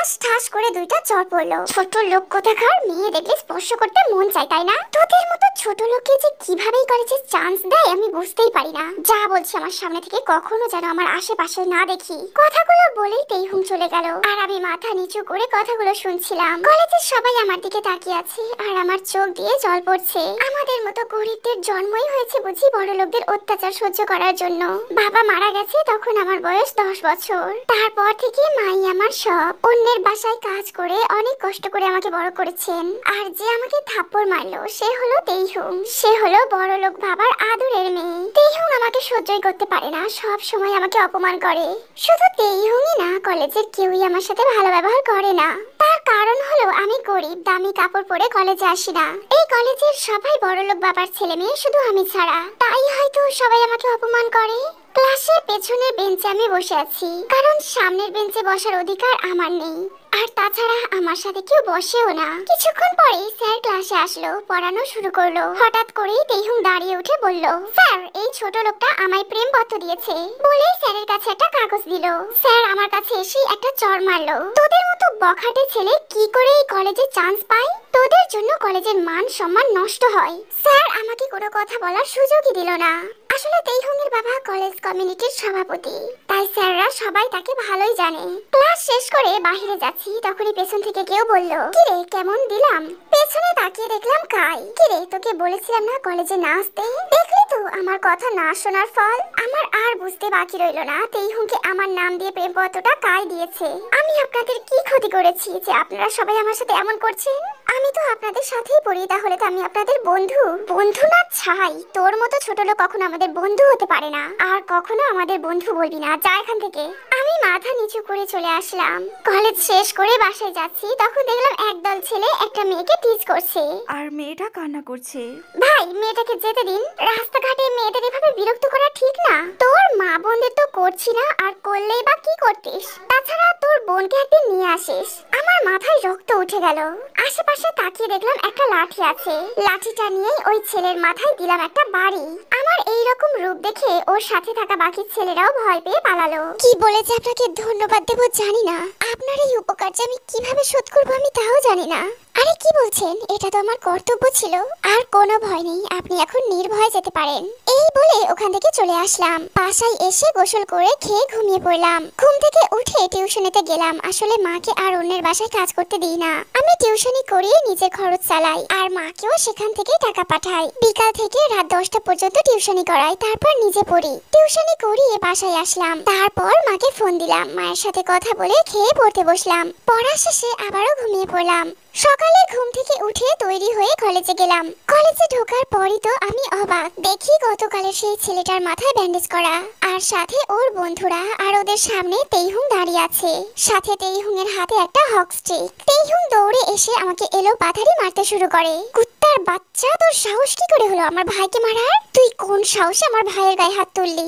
ঠাস ঠাস করে দুইটা চড় পড়লো। ছোট লোক কোথাকার, মেয়ে দেখলে স্পর্শ করতে মন চায় তাই না? তোদের মতো ছোট লোককে যে কিভাবেই কলেজে চান্স দেয় আমি বুঝতেই পারি না। যা বলছি আমার সামনে থেকে কখনো যেন আমার আশেপাশে না দেখি। কথাগুলো বলেই তেইহুং চলে গেল, আর আমি মাথা নিচু করে কথাগুলো শুনছিলাম। কলেজের সবাই আমার দিকে তাকিয়ে আছে, আর আমার চোখ দিয়ে জল পড়ছে। আমাদের মতো গরিবদের জন্মই হয়েছে বুঝি বড় লোকদের অত্যাচার সহ্য করার জন্য। বাবা মারা গেছে তখন আমার বয়স 10 বছর। তারপর থেকে মাই আমার সব। অন্যের বাসায় কাজ করে অনেক কষ্ট করে আমাকে বড় করেছেন। আর যে আমাকে থাপ্পড় মারলো সে হলো তেইহুং। সে হলো বড় লোক বাবার আদরের মেয়ে। তেইহুং আমাকে সহ্যই করতে পারে না, সব সময় আমাকে অপমান করে। শুধু তেইহুংই না, কলেজের কেউই আমার সাথে ভালো ব্যবহার করে না। তার কারণ হলো আমি গরিব, দামি কাপড় পরে কলেজে আসি না। এই কলেজের সবাই বড়লোক বাবার ছেলে মেয়ে, শুধু আমি ছাড়া। তাই হয়তো সবাই আমাকে অপমান করে। ক্লাসের পেছনের বেঞ্চে আমি বসে আছি, কারণ সামনের বেঞ্চে বসার অধিকার আমার নেই। আর তাছাড়া আমার সাথে কেউ বসেও না। কিছুক্ষণ পরেই স্যার ক্লাসে আসলো, পড়ানো শুরু করলো। হঠাৎ করেই তেইহুং দাঁড়িয়ে উঠে বলল, স্যার এই ছোট লোকটা আমায় প্রেমপত্র দিয়েছে। বলেই স্যারের কাছে একটা কাগজ দিল। স্যার আমার কাছে এসে একটা চড় মারলো। তোদের মতো বখাটে ছেলে কি করে এই কলেজে চান্স পায়? তোদের জন্য কলেজের মান সম্মান নষ্ট হয়। স্যার আমাকে কোনো কথা বলার সুযোগই দিল না। আসলে তেইহুং এর বাবা কলেজ কমিউনিটির সভাপতি, তাই স্যাররা সবাই তাকে ভালোই জানে। ক্লাস শেষ করে বাইরে যাচ্ছি, তখনই পেছন থেকে কেউ বলল, কিরে কেমন দিলাম? পেছনে তাকিয়ে দেখলাম কাই। কিরে তোকে বলেছিলাম না কলেজে না আসতে? দেখলি তো আমার কথা না শোনার ফল। আমার আর বুঝতে বাকি রইল না তেইহুংকে আমার নাম দিয়ে প্রেমপত্রটা কাই দিয়েছে। আমি আপনাদের কি ক্ষতি করেছি যে আপনারা সবাই আমার সাথে এমন করছেন? আমি তো আপনাদের সাথেই পড়ি, তাহলে তো আমি আপনাদের বন্ধু। বন্ধু না ছাই, তোর মতো ছোট লোক কখনো আমাদের বন্ধু হতে পারে না। আর কখনো আমাদের বন্ধু বলবি না, যা এখান থেকে। আমি মাথা নিচু করে চলে আসলাম। কলেজ শেষ করে বাসায় যাচ্ছি, তখন দেখলাম একদল ছেলে একটা মেয়েকে টিজ করছে। আর মেয়েটা কান্না করছে। ভাই মেয়েটাকে যেতে দিন। রাস্তাঘাটে মেয়েদের এভাবে বিরক্ত করা ঠিক না। তোর মা বোনদের তো করছি না, আর করলেই বা কি করতিস? তাছাড়া তোর বোনকে একদিন নিয়ে আসিস। আমার মাথায় রক্ত উঠে গেল। আশেপাশে তাকিয়ে দেখলাম একটা লাঠি আছে। লাঠিটা নিয়েই ওই ছেলের মাথায় দিলাম একটা বাড়ি। আমার এই রকম রূপ দেখে ওর সাথে থাকা বাকি ছেলেরাও ভয় পেয়ে পালালো। কি বলেছে আপনাকে ধন্যবাদ দেব জানি না। আপনার এই উপকার যে আমি কিভাবে শোধ করবো আমি তাও জানি না। আরে কি বলছেন? এটা তো আমার কর্তব্য ছিল। আর কোনো ভয় নেই, আপনি এখন নির্ভয়ে যেতে পারেন। এই বলে ওখান থেকে চলে আসলাম। বাসায় এসে গোসল করে খেয়ে ঘুমিয়ে পড়লাম। ঘুম থেকে উঠে টিউশনিতে গেলাম। আসলে মাকে আর অন্যের বাসায় কাজ করতে দিই না। আমি টিউশনি করিয়ে নিজের খরচ চালাই, আর মাকেও সেখান থেকে টাকা পাঠাই। বিকাল থেকে রাত 10টা পর্যন্ত টিউশনি করাই, তারপর নিজে পড়ি। টিউশনি করিয়ে বাসায় আসলাম। তারপর মাকে ফোন দিলাম, মায়ের সাথে কথা বলে খেয়ে পড়তে বসলাম। পড়া শেষে আবারও ঘুমিয়ে পড়লাম। সকালে ঘুম থেকে উঠে তৈরি হয়ে কলেজে গেলাম। কলেজে ঢোকার পরই তো আমি অবাক। দেখি গতকালের সেই ছেলেটার মাথায় ব্যান্ডেজ করা, আর সাথে ওর বন্ধুরা, আর ওদের সামনে তেইহুং দাঁড়িয়ে আছে। সাথে তেইহুং এর হাতে একটা হক স্টিক। তেইহুং দৌড়ে এসে আমাকে এলো পাথারি মারতে শুরু করে। কুত্তার বাচ্চা, তোর সাহস কি করে হলো আমার ভাইকে মারার? তুই কোন সাহসে আমার ভাইয়ের গায়ে হাত তুললি?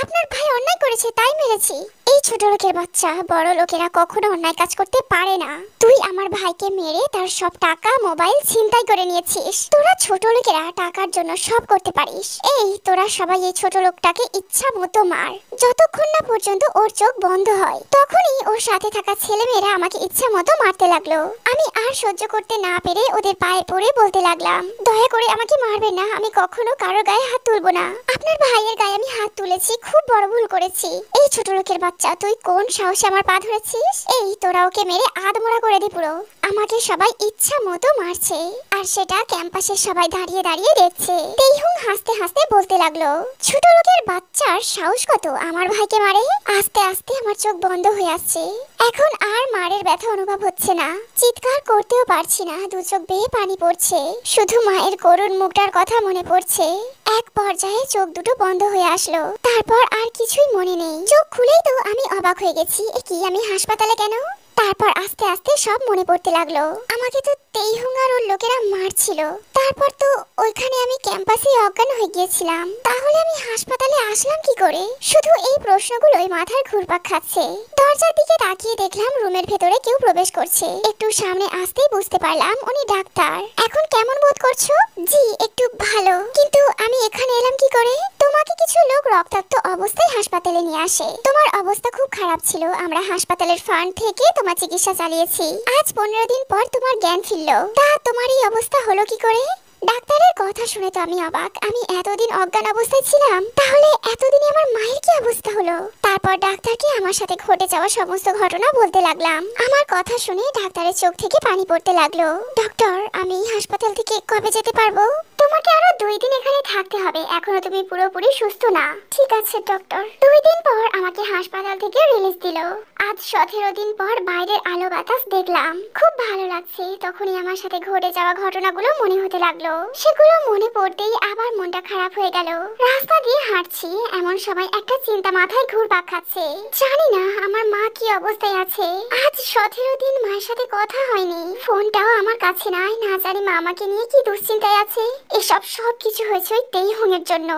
আপনার ভাই অন্যায় করেছে তাই মেরেছি। এই ছোট লোকের বাচ্চা, বড় লোকেরা কখনো অন্যায় কাজ করতে পারে না। তুই আমার ভাইকে মেরে তার সব টাকা মোবাইল ছিনতাই করে নিয়েছিস। তোরা ছোট লোকেরা টাকার জন্য সব করতে পারিস। এই তোরা সবাই এই ছোট লোকটাকে ইচ্ছা মতো মার, যতক্ষণ না পর্যন্ত ওর চোখ বন্ধ হয়। তখনই ওর সাথে থাকা ছেলেমেয়েরা আমাকে ইচ্ছা মতো মারতে লাগলো। আমি আর সহ্য করতে না পেরে ওদের পায়ে পড়ে বলতে লাগলাম, দয়া করে আমাকে মারবেন না, আমি কখনো কারোর গায়ে হাত তুলবো না। আপনার ভাইয়ের গায়ে আমি হাত তুলেছি, খুব বড় ভুল করেছি। এই ছোট লোকের বাচ্চা, তুই কোন সাহসে আমার পা ধরেছিস? এই তোরা ওকে মেরে আধমরা করে দি পুরো। আমাকে সবাই ইচ্ছা মতো মারছে, আর সেটা ক্যাম্পাসের সবাই দাঁড়িয়ে দাঁড়িয়ে দেখছে। তেইহুং হাসতে হাসতে বলতে লাগলো, ছোট লোকের বাচ্চার সাহস কত আমার ভাইকে মারে? আস্তে আস্তে আমার চোখ বন্ধ হয়ে আসছে। এখন আর মারের ব্যথা অনুভব হচ্ছে না। চিৎকার করতেও পারছি না, দু চোখ বেয়ে পানি পড়ছে। শুধু মায়ের করুণ মুখটার কথা মনে পড়ছে। এক পর্যায়ে চোখ দুটো বন্ধ হয়ে আসলো। তারপর আর কিছুই মনে নেই। চোখ খুলেই তো আমি অবাক হয়ে গেছি, এ কি আমি হাসপাতালে কেন? তারপর আস্তে আস্তে সব মনে পড়তে লাগলো। আমাকে তো তেইহুং আর ওর লোকেরা মারছিল। তারপর তো ওইখানে আমি ক্যাম্পাসে অজ্ঞান হয়ে গিয়েছিলাম। তাহলে আমি হাসপাতালে আসলাম কি করে? শুধু এই প্রশ্নগুলোই মাথার ঘুরপাক খাচ্ছে। দরজার দিকে তাকিয়ে দেখলাম রুমের ভেতরে কেউ প্রবেশ করছে। একটু সামনে আসতেই বুঝতে পারলাম উনি ডাক্তার। এখন কেমন বোধ করছো? জি একটু ভালো, কিন্তু আমি এখানে এলাম কি করে? তোমাকে কিছু লোক রক্তাক্ত অবস্থায় হাসপাতালে নিয়ে আসে। তোমার অবস্থা খুব খারাপ ছিল। আমরা হাসপাতালের ফান্ড থেকে তোমাকে চিকিৎসা চালিয়েছি। আজ 15 দিন পর তোমার জ্ঞান ফিরলো। তা তোমার এই অবস্থা হলো কি করে? ডাক্তারের কথা শুনে তো আমি অবাক। আমি এতদিন অজ্ঞান অবস্থায় ছিলাম, তাহলে এতদিনে আমার মায়ের কি অবস্থা হলো? তারপর ডাক্তারকে আমার সাথে ঘটে যাওয়া সমস্ত ঘটনা বলতে লাগলাম। আমার কথা শুনে ডাক্তারের চোখ থেকে পানি পড়তে লাগলো। ডক্টর, আমি হাসপাতাল থেকে কবে যেতে পারবো? তোমাকে আরো 2 দিন এখানে থাকতে হবে, এখনো তুমি পুরোপুরি সুস্থ না। ঠিক আছে ডক্টর। 2 দিন পর আমাকে হাসপাতাল থেকে রিলিজ দিল। আজ 17 দিন পর বাইরের আলো বাতাস দেখলাম, খুব ভালো লাগছে। তখনই আমার সাথে ঘটে যাওয়া ঘটনাগুলো মনে হতে লাগলো। সেগুলো মনে পড়তেই আবার মনটা খারাপ হয়ে গেল। রাস্তা দিয়ে হাঁটছি, এমন সময় একটা চিন্তা মাথায় ঘুরপাক খাচ্ছে। জানি না আমার মা কি অবস্থায় আছে। আজ 17 দিন মায়ের সাথে কথা হয়নি, ফোনটাও আমার কাছে নাই। না জানি মা আমাকে নিয়ে কি দুশ্চিন্তায় আছে। এসব সব কিছু হয়েছে ওই তেইহংয়ের জন্য।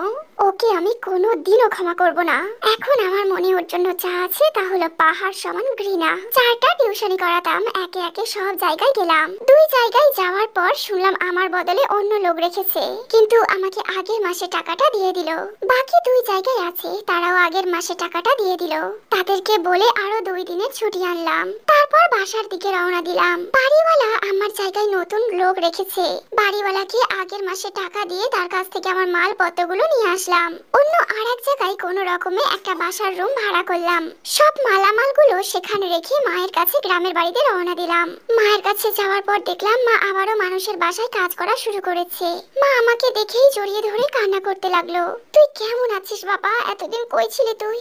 ওকে আমি কোনোদিনও ক্ষমা করব না। এখন আমার মনে ওর জন্য যা আছে তা হলো পাহাড় সমান ঘৃণা। 4টা টিউশনি করাতাম, একে একে সব জায়গায় গেলাম। 2 জায়গায় যাওয়ার পর শুনলাম আমার বদলে অন্য লোক রেখেছে, কিন্তু আমাকে আগের মাসে টাকাটা দিয়ে দিল। বাকি 2 জায়গায় আছে, তারাও আগের মাসে টাকাটা দিয়ে দিল। তাদেরকে বলে আরো 2 দিনের ছুটি আনলাম। তারপর বাসার দিকে রওনা দিলাম। বাড়িওয়ালা আমার জায়গায় নতুন লোক রেখেছে। বাড়িওয়ালাকে আগের মাসে টাকা দিয়ে তার কাছ থেকে আমার মালপত্রগুলো নিয়ে আসলাম। অন্য আরেক জায়গায় কোনো রকমে একটা বাসার রুম ভাড়া করলাম। সব মালামালগুলো সেখানে রেখে মায়ের কাছে গ্রামের বাড়িতে রওনা দিলাম। মায়ের কাছে যাওয়ার পর দেখলাম মা আবারও মানুষের বাসায় কাজ করা শুরু করেছে। মা আমাকে দেখেই জড়িয়ে ধরে কান্না করতে লাগলো। তুই কেমন আছিস বাবা? এতদিন কই ছিলি তুই?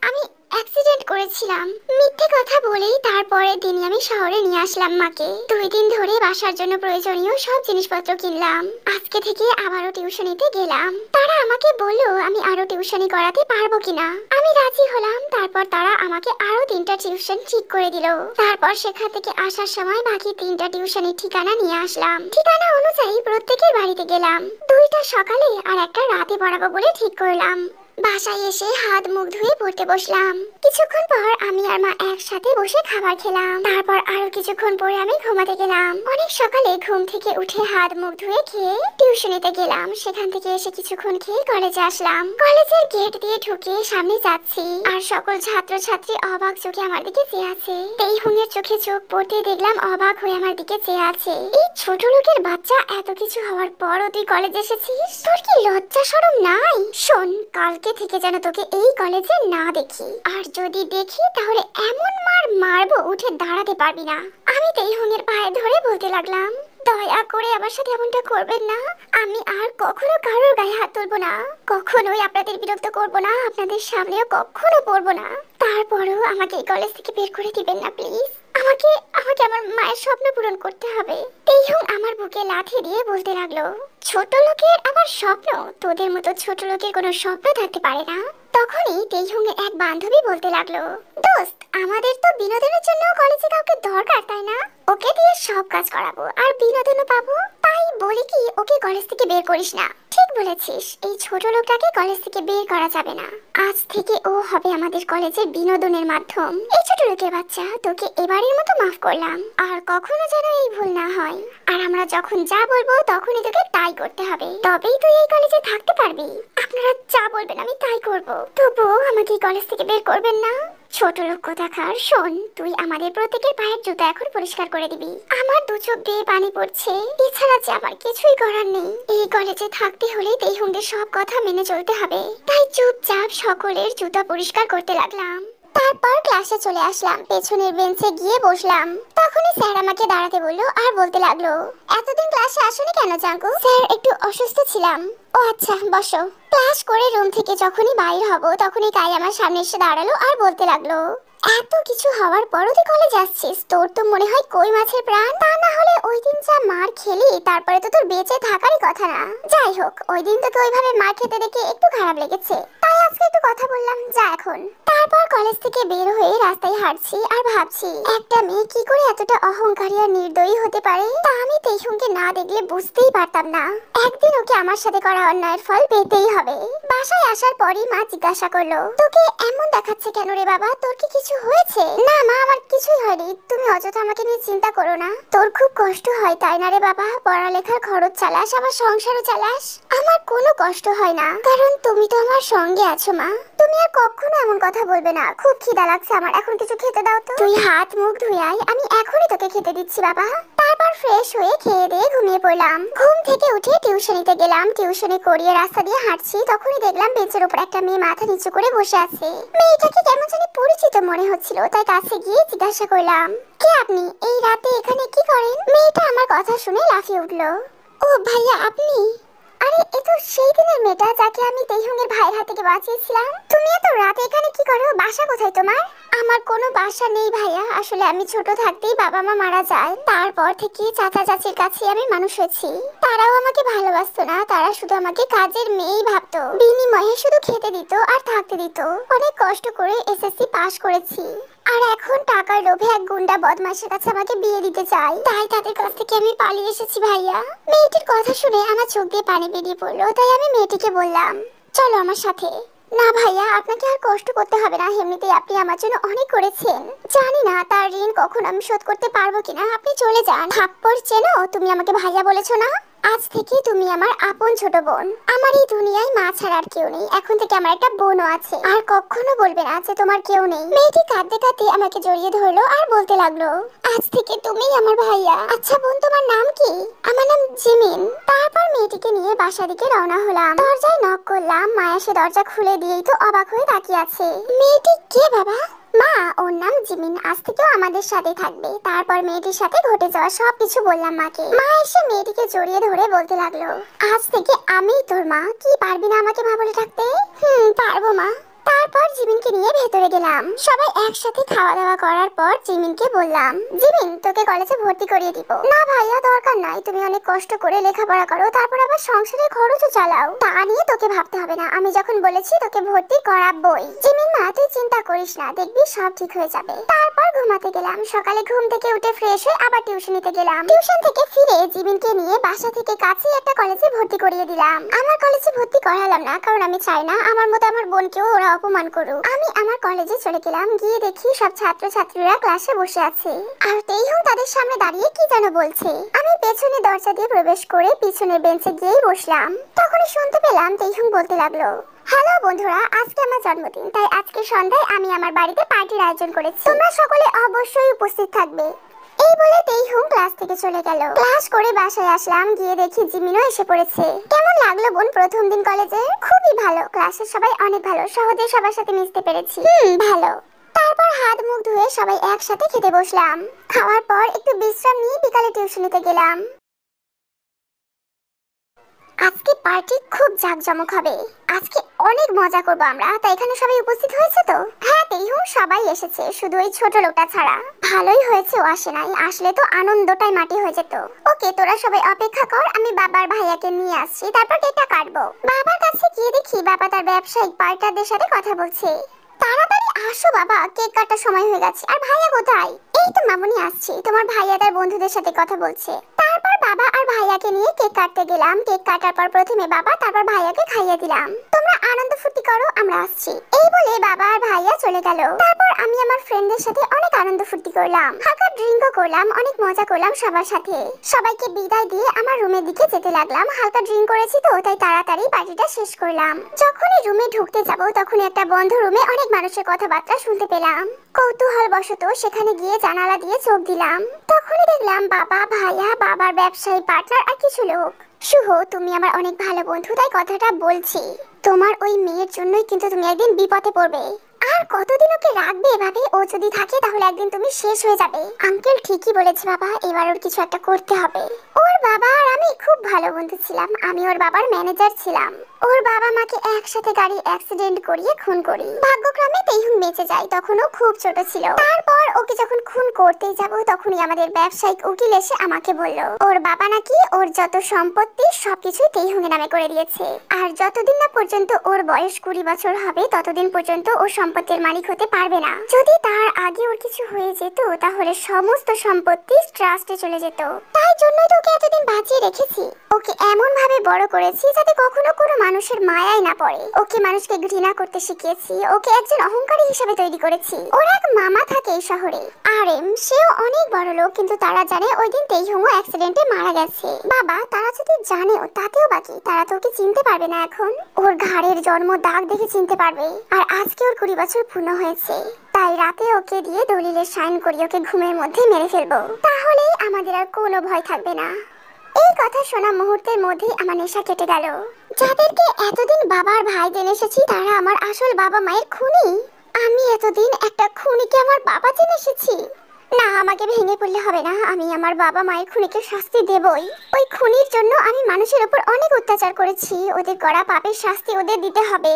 আমি অ্যাক্সিডেন্ট করেছিলাম। মিথ্যে কথা বলেই তারপরের দিনই আমি শহরে নিয়ে আসলাম মাকে। 2 দিন ধরে বাসার জন্য প্রয়োজনীয় সব জিনিসপত্র কিনলাম। আজকে থেকে আবারও টিউশনিতে গেলাম। তারা আমাকে বললো আমি আরো টিউশনি করাতে পারবো কিনা। আমি রাজি হলাম। তারপর তারা আমাকে আরো 3টা টিউশন ঠিক করে দিল। তারপর সেখান থেকে আসার সময় বাকি 3টা টিউশনির ঠিকানা নিয়ে আসলাম। ঠিকানা অনুযায়ী প্রত্যেকের বাড়িতে গেলাম। 2টা সকালে আর একটা রাতে পড়াবো বলে ঠিক করলাম। বাসায় এসে হাত মুখ ধুয়ে পড়তে বসলাম। কিছুক্ষণ পর আমি আর মা একসাথে বসে খাবার খেলাম। তারপর আরো কিছুক্ষণ পরে আমি ঘুমাতে গেলাম। অনেক সকালে ঘুম থেকে উঠে হাত মুখ ধুয়ে খেয়ে টিউশনিতে গেলাম। সেখান থেকে এসে কিছুক্ষণ খেয়ে কলেজে আসলাম। কলেজের গেট দিয়ে ঢুকে সামনে যাচ্ছি, আর সকল ছাত্রছাত্রী অবাক চোখে আমার দিকে চেয়ে আছে। তেইহুঙের চোখে চোখ পড়তে দেখলাম অবাক হয়ে আমার দিকে চেয়ে আছে। এই ছোট লোকের বাচ্চা, এত কিছু হওয়ার পরও তুই কলেজে এসেছিস? তোর কি লজ্জা শরম নাই? শোন, কালকে থেকে যেন তোকে এই কলেজে না দেখি, আর যদি দেখি তাহলে এমন মার মারবো উঠে দাঁড়াতে পারবি না। আমি তেইহুঙের পায়ে ধরে বলতে লাগলাম, দয়া করে আমার সাথে এমনটা করবেন না। আমি আর কখনো কারোর গায়ে হাত তুলবো না, কখনোই আপনাদের বিরক্ত করবো না, আপনাদের সামনেও কখনো পড়বো না। তারপরেও আমাকে এই কলেজ থেকে বের করে দিবেন না প্লিজ। আমাকে আমাকে আমার মায়ের স্বপ্ন পূরণ করতে হবে। তেইহুং আমার বুকে লাথি দিয়ে বলতে লাগলো, ছোট লোকের আবার স্বপ্ন? তোদের মতো ছোট লোকের কোনো স্বপ্ন থাকতে পারে না। তখনই তেইহুঙের এক বান্ধবী বলতে লাগলো, দোস্ত, আমাদের তো বিনোদনের জন্য কলেজে কাউকে দরকার, তাই না? ওকে দিয়ে সব কাজ করাবো আর বিনোদনও পাবো। তাই বলি কি, ওকে কলেজ থেকে বের করিস না। ঠিক বলেছিস, এই ছোট লোকটাকে কলেজ থেকে বের করা যাবে না। আজ থেকে ও হবে আমাদের কলেজের বিনোদনের মাধ্যম। এই ছোট লোকের বাচ্চা, তোকে এবারের মতো মাফ করলাম, আর কখনো যেন এই ভুল না হয়। আর আমরা যখন যা বলবো তখনই তোকে তাই করতে হবে, তবেই তুই এই কলেজে থাকতে পারবি। আপনারা যা বলবেন আমি তাই করব। তবুও আমাকে এই কলেজ থেকে বের করবেন না। ছোট লোক কোথাকার, শোন, তুই আমাদের প্রত্যেকের পায়ের জুতা এখন পরিষ্কার করে দিবি। আমার 2 চোখ দিয়ে পানি পড়ছে, এছাড়া যে আমার কিছুই করার নেই। এই কলেজে থাকতে হলে তেইহুঙদের সব কথা মেনে চলতে হবে। তাই চুপচাপ সকলের জুতা পরিষ্কার করতে লাগলাম। তারপর ক্লাসে চলে আসলাম, পেছনের বেঞ্চে গিয়ে বসলাম। তখনই স্যার আমাকে দাঁড়াতে বললো আর বলতে লাগলো, এতদিন ক্লাসে আসোনি কেন জাঙ্কু? স্যার, একটু অসুস্থ ছিলাম। ও আচ্ছা, বসো। ক্লাস করে রুম থেকে যখনই বাইর হব তখনই কাই আমার সামনে এসে দাঁড়ালো আর বলতে লাগলো, এত কিছু হওয়ার পরও তুই কলেজে আসছিস? তোর তো মনে হয় কই মাছের প্রাণ। তা না হলে ওই দিন যা মার খেলি, তারপরে তো তোর বেঁচে থাকারই কথা না। যাই হোক, ওই দিন তোকে ওইভাবে মার খেতে দেখে একটু খারাপ লেগেছে, তাই আজকে একটু কথা বললাম। যা এখন। তারপর কলেজ থেকে বের হয়ে রাস্তায় হাঁটছি আর ভাবছি, একটা মেয়ে কি করে এতটা অহংকারী আর নির্দয়ী হতে পারে। তা আমি তেইহুঙকে না দেখলে বুঝতেই পারতাম না। একদিন ওকে আমার সাথে করা অন্যায়ের ফল পেতেই হবে। বাসায় আসার পরই মা জিজ্ঞাসা করলো, তোকে এমন দেখাচ্ছে কেন রে বাবা? তোর কি কিছু হয়েছে? না মা, আমার কিছুই হয়নি। তুমি অযথা আমাকে নিয়ে চিন্তা করো না। তোর খুব কষ্ট হয় তাই না রে বাবা? পড়ালেখার খরচ চালাস, আমার সংসারও চালাস। আমার কোনো কষ্ট হয় না, কারণ তুমি তো আমার সঙ্গে আছো মা। তুমি আর কখনো এমন কথা বলবে না। খুব খিদা লাগছে আমার, এখন কিছু খেতে দাও তো। তুই হাত মুখ ধুয়ে আয়, আমি এখনই তোকে খেতে দিচ্ছি বাবা। তারপর ফ্রেশ হয়ে খেয়ে দিয়ে ঘুমিয়ে পড়লাম। ঘুম থেকে উঠে টিউশনিতে গেলাম। টিউশনি করিয়ে রাস্তা দিয়ে হাঁটছি, তখনই দেখলাম বেঞ্চের উপর একটা মেয়ে মাথা নিচু করে বসে আছে। মেয়েটাকে কেমন জানি পরিচিত মনে হচ্ছিল, তাই কাছে গিয়ে জিজ্ঞাসা করলাম, কে আপনি? এই রাতে এখানে কি করেন? মেয়েটা আমার কথা শুনে লাফিয়ে উঠলো। ও ভাইয়া, আপনি? আরে এ তো সেই দিনের মেয়েটা যাকে আমি তেইহুঙের ভাইয়ের হাত থেকে বাঁচিয়েছিলাম। তুমি এত রাতে এখানে কি করো? বাসা কোথায় তোমার? আমার কোনো বাসা নেই ভাইয়া, আসলে আমি ছোট থাকতেই বাবা মা মারা যায়। তারপর থেকে চাচা চাচির কাছে আমি মানুষ হয়েছি। তারাও আমাকে ভালোবাসতো না, তারা শুধু আমাকে কাজের মেয়েই ভাবতো। বিনিময়ে শুধু খেতে দিত আর থাকতে দিত। অনেক কষ্ট করে এসএসসি পাশ করেছি, আর এখন টাকার লোভে এক গুন্ডা বদমাশের কাছে আমাকে বিয়ে দিতে চাই, তাই তাদের কাছ থেকে আমি পালিয়ে এসেছি ভাইয়া। মেয়েটির কথা শুনে আমার চোখ দিয়ে পানি বেরিয়ে পড়লো, তাই আমি মেয়েটিকে বললাম, চলো আমার সাথে। না ভাইয়া, আপনাকে আর কষ্ট করতে হবে না, এমনিতেই আপনি আমার জন্য অনেক করেছেন। জানি না তার ঋণ কখন আমি শোধ করতে পারবো কিনা, আপনি চলে যান। থাপ্পড় চেনো? তুমি আমাকে ভাইয়া বলেছো না? আজ থেকে তুমি আমার আপন ছোট বোন। আমার এই দুনিয়ায় মা ছাড়া আর কেউ নেই। এখন থেকে আমার একটা বোনও আছে, আর কখনো বলবে না যে তোমার কেউ নেই। মেয়েটি কাঁদতে কাঁদতে আমাকে জড়িয়ে ধরলো আর বলতে লাগলো, আজ থেকে তুমিই আমার ভাইয়া। আচ্ছা বোন, তোমার নাম কি? আমার নাম জিমিন। তারপর মেয়েটিকে নিয়ে বাসা দিকে রওনা হলাম। দরজায় নক করলাম, মা এসে দরজা খুলে দিয়েই তো অবাক হয়ে তাকিয়ে আছে। মেয়েটি কে বাবা? মা, ওর নাম জিমিন, আজ থেকেও আমাদের সাথে থাকবে। তারপর মেয়েটির সাথে ঘটে যাওয়া সবকিছু বললাম মাকে। মা এসে মেয়েটিকে জড়িয়ে ধরে বলতে লাগলো, আজ থেকে আমিই তোর মা। কি পারবি না আমাকে মা বলে ডাকতে? পারবো মা। তারপর জিমিনকে নিয়ে ভেতরে গেলাম। সবাই একসাথে খাওয়া দাওয়া করার পর জিমিনকে বললাম, জিমিন, তোকে কলেজে ভর্তি করিয়ে দিব। না ভাইয়া, দরকার নাই, তুমি অনেক কষ্ট করে লেখাপড়া করো, তারপর আবার সংসারের খরচও চালাও, তা নিয়ে তোকে ভাবতে হবে না। আমি যখন বলেছি তোকে ভর্তি করাবই। জিমিন মা, তুই চিন্তা করিস না, দেখবি সব ঠিক হয়ে যাবে। তারপর ঘুমাতে গেলাম। সকালে ঘুম থেকে উঠে ফ্রেশ হয়ে আবার টিউশনিতে গেলাম। টিউশন থেকে ফিরে জিমিনকে নিয়ে বাসা থেকে কাছেই একটা কলেজে ভর্তি করিয়ে দিলাম। আমার কলেজে ভর্তি করালাম না, কারণ আমি চাই না আমার মতো আমার বোনকেও ওরা অপমান করুক। আমি আমার কলেজে চলে গেলাম। গিয়ে দেখি সব ছাত্রছাত্রীরা ক্লাসে বসে আছে, আর তেইহুং তাদের সামনে দাঁড়িয়ে কি যেন বলছে। আমি পেছনে দরজা দিয়ে প্রবেশ করে পিছনের বেঞ্চে গিয়ে বসলাম। তখনই শুনতে পেলাম তেইহুং বলতে লাগলো, হ্যালো বন্ধুরা, আজকে আমার জন্মদিন, তাই আজকে সন্ধ্যায় আমি আমার বাড়িতে পার্টির আয়োজন করেছি। তোমরা সকলে অবশ্যই উপস্থিত থাকবে। এই বলে তেইহুং ক্লাস থেকে চলে গেল। ক্লাস করে বাসায় আসলাম। গিয়ে দেখি জিমিনও এসে পড়েছে। কেমন লাগলো বোন প্রথম দিন কলেজে? খুবই ভালো, ক্লাসের সবাই অনেক ভালো, সহজে সবার সাথে মিশতে পেরেছি। ভালো। তারপর হাত মুখ ধুয়ে সবাই একসাথে খেতে বসলাম। খাওয়ার পর একটু বিশ্রাম নিয়ে বিকালে টিউশনিতে গেলাম। আজকে পার্টি খুব জাঁকজমক হবে। আজকে অনেক মজা করব আমরা। তাই এখানে সবাই উপস্থিত হয়েছে তো? হ্যাঁ তেইহুং, সবাই এসেছে, শুধু ওই ছোট লোকটা ছাড়া। ভালোই হয়েছে ও আসে নাই, আসলে তো আনন্দটাই মাটি হয়ে যেত। ওকে, তোরা সবাই অপেক্ষা কর, আমি বাবার ভাইয়াকে নিয়ে আসছি, তারপর কেকটা কাটবো। বাবার কাছে গিয়ে দেখি বাবা তার ব্যবসায়িক পার্টনারদের সাথে কথা বলছে। তাড়াতাড়ি আসো বাবা, কেক কাটার সময় হয়ে গেছে। আর ভাইয়া কোথায়? এই তো মামুনি আসছে, তোমার ভাইয়া তার বন্ধুদের সাথে কথা বলছে। তারপর বাবা আর ভাইয়াকে নিয়ে কেক কাটতে গেলাম। কেক কাটার পর প্রথমে বাবা, তারপর ভাইয়াকে খাইয়ে দিলাম। তোমরা আনন্দ ফুর্তি করো, আমরা আসছি। এই বলে বাবা আর ভাইয়া চলে গেল। তারপর আমি আমার ফ্রেন্ডদের সাথে অনেক আনন্দ ফুর্তি করলাম, হালকা ড্রিঙ্কও করলাম, অনেক মজা করলাম সবার সাথে। সবাইকে বিদায় দিয়ে আমার রুমের দিকে যেতে লাগলাম। হালকা ড্রিঙ্ক করেছি তো, তাই তাড়াতাড়ি পার্টিটা শেষ করলাম। যখনই রুমে ঢুকতে যাব, তখনই একটা বন্ধ রুমে অনেক মানুষের কথাবার্তা শুনতে পেলাম। কৌতূহল বশত সেখানে গিয়ে জানালা দিয়ে চোখ দিলাম। তখনই দেখলাম বাবা, ভাইয়া, বাবার ব্যবসায়ী পার্টনার আর কিছু লোক। শুভ, তুমি আমার অনেক ভালো বন্ধু, তাই কথাটা বলছি। তোমার ওই মেয়ের জন্যই কিন্তু তুমি একদিন বিপদে পড়বে। আর কতদিন ওকে রাখবে এভাবে? ও যদি থাকে তাহলে একদিন তুমি শেষ হয়ে যাবে। আঙ্কেল ঠিকই বলেছে বাবা, এবার ওর কিছু একটা করতে হবে। ওর বাবা আর আমি খুব ভালো বন্ধু ছিলাম। আমি ওর বাবার ম্যানেজার ছিলাম। ওর বাবা মাকে একসাথে গাড়ি অ্যাক্সিডেন্ট করিয়ে খুন করি। ভাগ্যক্রমে তেইহুং বেঁচে যায়, তখন ও খুব ছোট ছিল। তারপর ওকে যখন খুন করতে যাব, তখনই আমাদের ব্যবসায়িক উকিল এসে আমাকে বলল, ওর বাবা নাকি ওর যত সম্পত্তি সবকিছু তেইহুং এর নামে করে দিয়েছে। আর যতদিন না পর্যন্ত ওর বয়স 20 বছর হবে, ততদিন পর্যন্ত ও সম্পত্তির মালিক হতে পারবে না। যদি তার আগে ওর কিছু হয়ে যেত তাহলে সমস্ত সম্পত্তি ট্রাস্টে চলে যেত। তাই জন্যই তো ওকে এতদিন বাঁচিয়ে রেখেছি। ওকে এমন ভাবে বড় করেছি যাতে কখনো কোনো মানুষের মায়ায় না পড়ে। ওকে মানুষকে ঘৃণা করতে শিখিয়েছি। ওকে একজন অহংকারী হিসেবে তৈরি করেছি। ওর এক মামা থাকে এই শহরে, আরএম। সেও অনেক বড় লোক, কিন্তু তারা জানে ওই দিন তেইহুংও অ্যাক্সিডেন্টে মারা গেছে। বাবা, তারা যদি জানেও তাতেও বাকি, তারা তো ওকে চিনতে পারবে না। এখন ওর ঘাড়ের জন্ম দাগ দেখে চিনতে পারবে। আর আজকে ওর 20 বছর পূর্ণ হয়েছে। তাই রাতে ওকে দিয়ে দলিলের সাইন করিয়ে ওকে ঘুমের মধ্যে মেরে ফেলবো। তাহলেই আমাদের আর কোনো ভয় থাকবে না। এই কথা শোনা মুহূর্তের মধ্যেই আমার নেশা কেটে গেল। যাদেরকে এতদিন বাবার ভাই জেনে এসেছি তারা আমার আসল বাবা মায়ের খুনি। আমি এতদিন একটা খুনিকে আমার বাবা জেনে এসেছি। না, আমাকে ভেঙে পড়লে হবে না। আমি আমার বাবা মায়ের খুনিকে শাস্তি দেবই। ওই খুনির জন্য আমি মানুষের উপর অনেক অত্যাচার করেছি। ওদের করা পাপের শাস্তি ওদের দিতে হবে।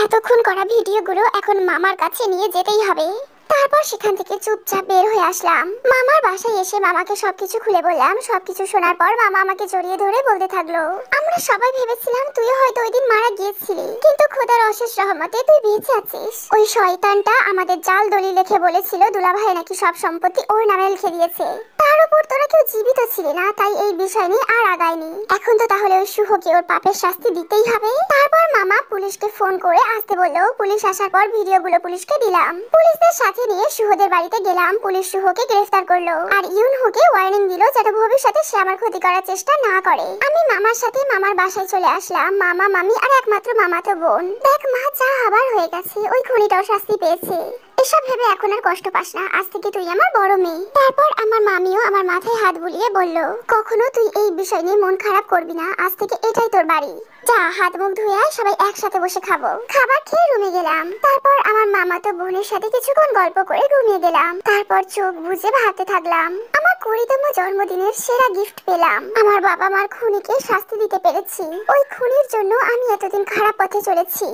এতক্ষণ করা ভিডিওগুলো এখন মামার কাছে নিয়ে যেতেই হবে। তারপর সেখান থেকে চুপচাপ বের হয়ে আসলাম। মামার বাসায় এসে মামাকে সবকিছু খুলে বললাম। সবকিছু শোনার পর মামা আমাকে জড়িয়ে ধরে বলতে থাকলো, আমরা সবাই ভেবেছিলাম তুইও হয়তো ওই দিন মারা গিয়েছিলি, কিন্তু খোদার অশেষ রহমতে তুই বেঁচে আছিস। ওই শয়তানটা আমাদের জাল দলিল লিখে বলেছিল দুলাভাই নাকি সব সম্পত্তি ওর নামে লিখে দিয়েছে। তার উপর তোরা কেউ জীবিত ছিলি না, তাই এই বিষয় নিয়ে আর আগায়নি। এখন তো তাহলে ওই শুভকে ওর পাপের শাস্তি দিতেই হবে। তারপর মামা পুলিশকে ফোন করে আসতে বললো। পুলিশ আসার পর ভিডিওগুলো পুলিশকে দিলাম। পুলিশদের সাথে নিয়ে শুভদের বাড়িতে গেলাম। পুলিশ শুভকে গ্রেফতার করলো আর ইউনহুকে ওয়ার্নিং দিল যাতে ভবিষ্যতে সে আমার ক্ষতি করার চেষ্টা না করে। আমি মামার সাথে মামার বাসায় চলে আসলাম। মামা, মামি আর একমাত্র মামাতো বোন। দেখ মা, যা আবার হয়ে গেছে, ওই খুনিটাও শাস্তি পেয়েছে। এসব ভেবে এখন আর কষ্ট পাস না। আজ থেকে তুই আমার বড় মেয়ে। তারপর আমার মামিও আমার মাথায় হাত বুলিয়ে বলল, কখনো তুই এই বিষয় নিয়ে মন খারাপ করবি না। আজ থেকে এটাই তোর বাড়ি। যা, হাত মুখ ধুয়ে আয়, সবাই একসাথে বসে খাবো। খাবার খেয়ে রুমে গেলাম। তারপর আমার মামাতো বোনের সাথে কিছুক্ষণ গল্প করে ঘুমিয়ে গেলাম। তারপর চোখ বুজে ভাবতে থাকলাম। আমার 20তম জন্মদিনের সেরা গিফট পেলাম। আমার বাবা মার খুনিকে শাস্তি দিতে পেরেছি। ওই খুনির জন্য আমি এতদিন খারাপ পথে চলেছি।